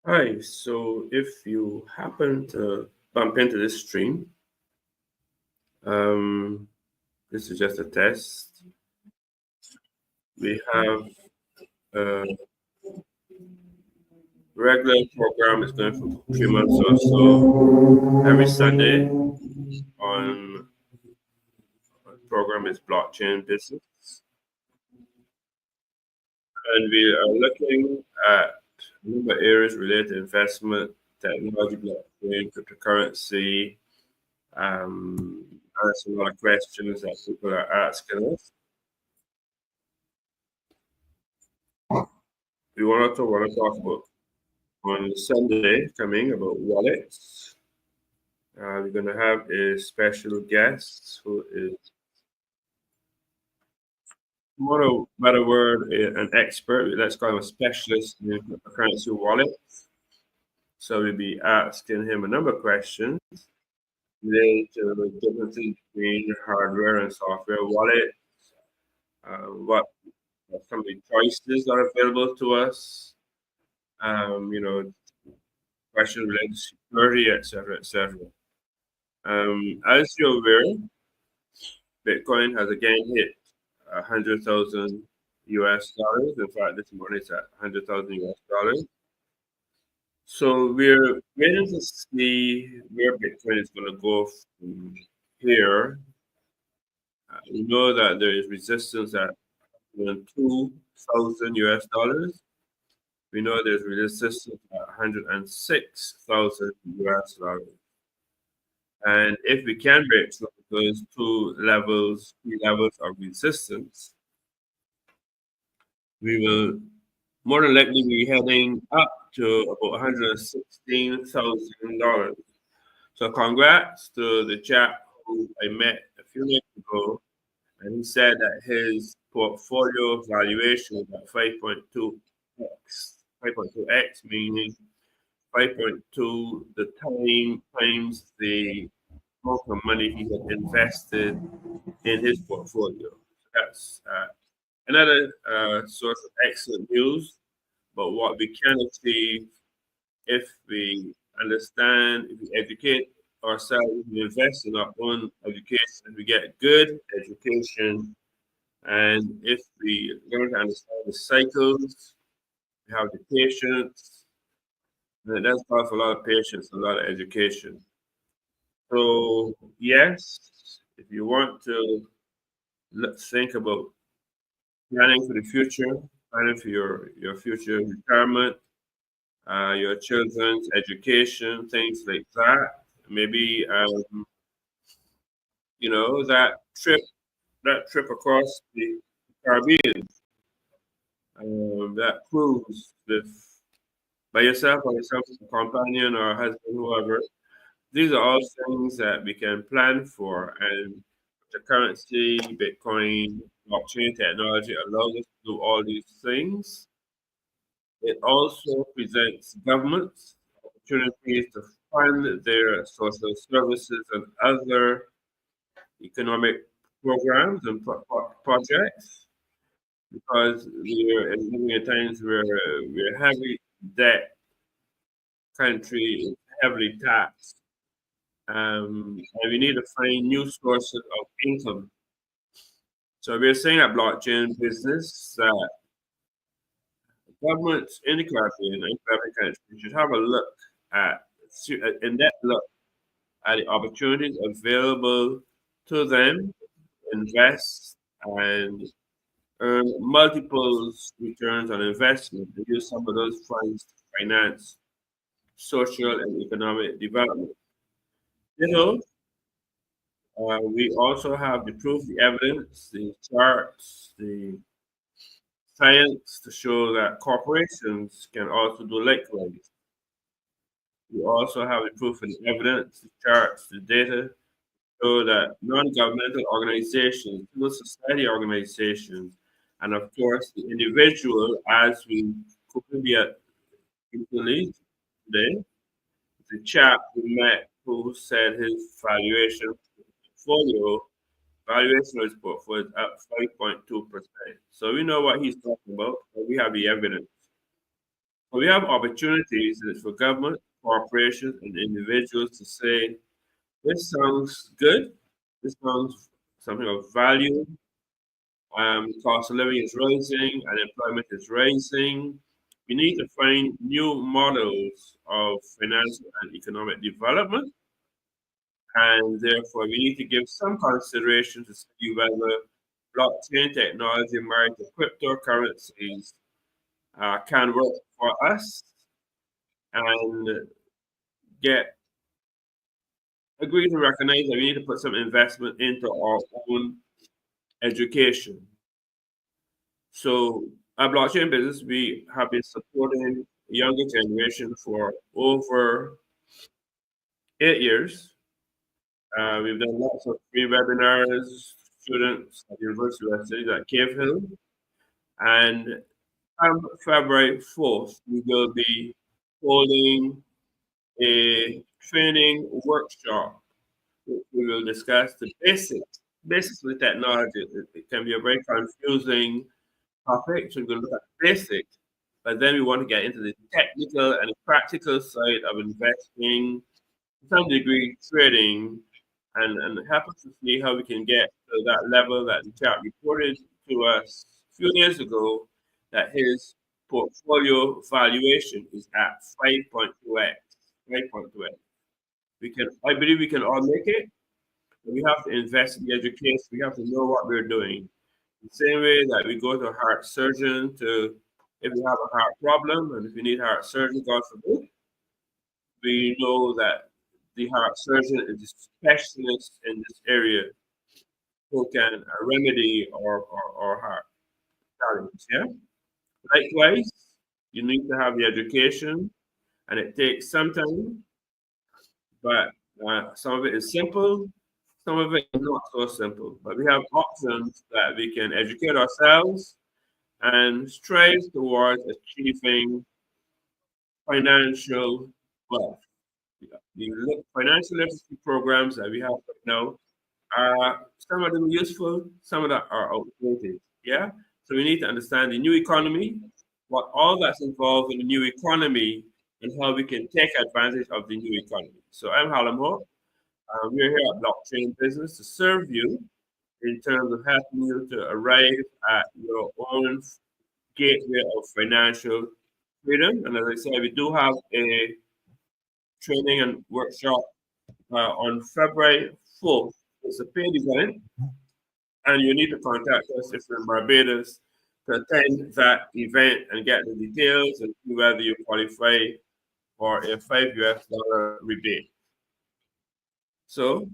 Hi, so if you happen to bump into this stream, um, this is just a test. We have a regular program is going for 3 months or so. Every Sunday on program is blockchain business, and we are looking at a number of areas related to investment, technology, blockchain, cryptocurrency. Answer a lot of questions that people are asking us. We want to talk about on Sunday coming about wallets. We're going to have a special guest who is more a better word, an expert. Let's call him a specialist in cryptocurrency wallets. So we'll be asking him a number of questions related to the differences between hardware and software wallets. What are some of the choices that are available to us? You know, questions related to security, etc., etc. As you're aware, Bitcoin has again hit 100,000 US dollars. In fact, this morning it's at 100,000 US dollars. So we're waiting to see where Bitcoin is going to go from here. We know that there is resistance at 2,000 US dollars. We know there's resistance at 106,000 US dollars. And if we can break those three levels of resistance, we will more than likely be heading up to about $116,000. So congrats to the chap who I met a few minutes ago, and he said that his portfolio valuation was at 5.2x, 5.2x, meaning 5.2 the times the amount of money he had invested in his portfolio. So that's another source of excellent news. But what we can achieve if we understand, if we educate ourselves, we invest in our own education, if we get good education, and if we learn to understand the cycles, we have the patience, and that's part of a lot of patience, a lot of education. So, yes, if you want to let's think about planning for the future, planning for your future retirement, your children's education, things like that. Maybe that trip across the Caribbean, that cruise with by yourself or yourself with a companion or a husband, whoever. These are all things that we can plan for, and the currency, Bitcoin, blockchain technology allows us to do all these things. It also presents governments opportunities to fund their social services and other economic programs and projects because we're living in times where we're heavy debt country is heavily taxed. And we need to find new sources of income. So we're saying at blockchain business that governments in the Caribbean and Caribbean countries should have a look at in depth look at the opportunities available to them, invest and earn multiples returns on investment to use some of those funds to finance social and economic development. You know, we also have the proof, the evidence, the charts, the science to show that corporations can also do likewise. We also have the proof and the evidence, the charts, the data show that non-governmental organizations, civil society organizations, and of course the individual, as we could be at recently today, the chap we met who said his valuation of his portfolio is up 5.2%. So we know what he's talking about, but we have the evidence. But we have opportunities for government, corporations, and individuals to say, this sounds good. This sounds something of value. Cost of living is rising, unemployment is rising. We need to find new models of financial and economic development, and therefore we need to give some consideration to see whether blockchain technology married to cryptocurrencies can work for us and get agree to recognize that we need to put some investment into our own education. So, our blockchain business, we have been supporting the younger generation for over 8 years. We've done lots of free webinars, students at the University of West Indies at Cave Hill. And on February 4th, we will be holding a training workshop. We will discuss the basics of the technology. It can be a very confusing topic, so we're going to look at basics, but then we want to get into the technical and the practical side of investing, to some degree trading, and help us to see how we can get to that level that the chap reported to us a few days ago, that his portfolio valuation is at 5.2x. 5.2x. I believe we can all make it, but we have to invest in the education. We have to know what we're doing. The same way that we go to a heart surgeon if we have a heart problem and if we need heart surgery, God forbid, we know that the heart surgeon is a specialist in this area who can remedy our heart challenge. Yeah. Likewise, you need to have the education, and it takes some time, but some of it is simple, some of it is not so simple. But we have options that we can educate ourselves and strive towards achieving financial wealth. The financial literacy programs that we have right now are some of them useful, some of them are outdated. Yeah. So we need to understand the new economy, what all that's involved in the new economy, and how we can take advantage of the new economy. So I'm Hallam Hope. We're here at Blockchain Business to serve you in terms of helping you to arrive at your own gateway of financial freedom. And as I said, we do have a training and workshop on February 4th. It's a paid event, and you need to contact us if you're in Barbados to attend that event and get the details and see whether you qualify for a $5 rebate. So,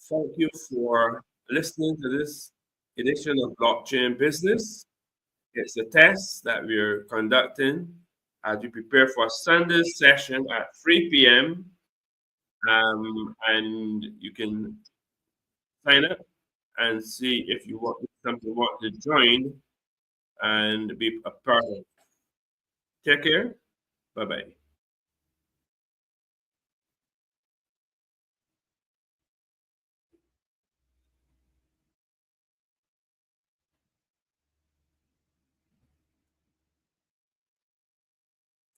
thank you for listening to this edition of Blockchain Business. It's a test that we're conducting as we prepare for Sunday's session at 3 p.m. And you can sign up and see if you want to join and be a part of it. Take care. Bye-bye.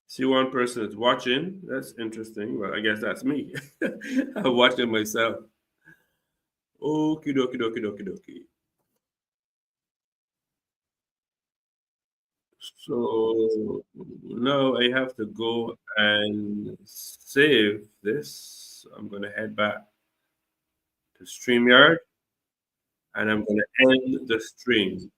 See, one person is watching. That's interesting. Well, I guess that's me. I'm watching myself. Okie dokie dokie dokie dokie. So now I have to go and save this. I'm going to head back to StreamYard and I'm going to end the stream.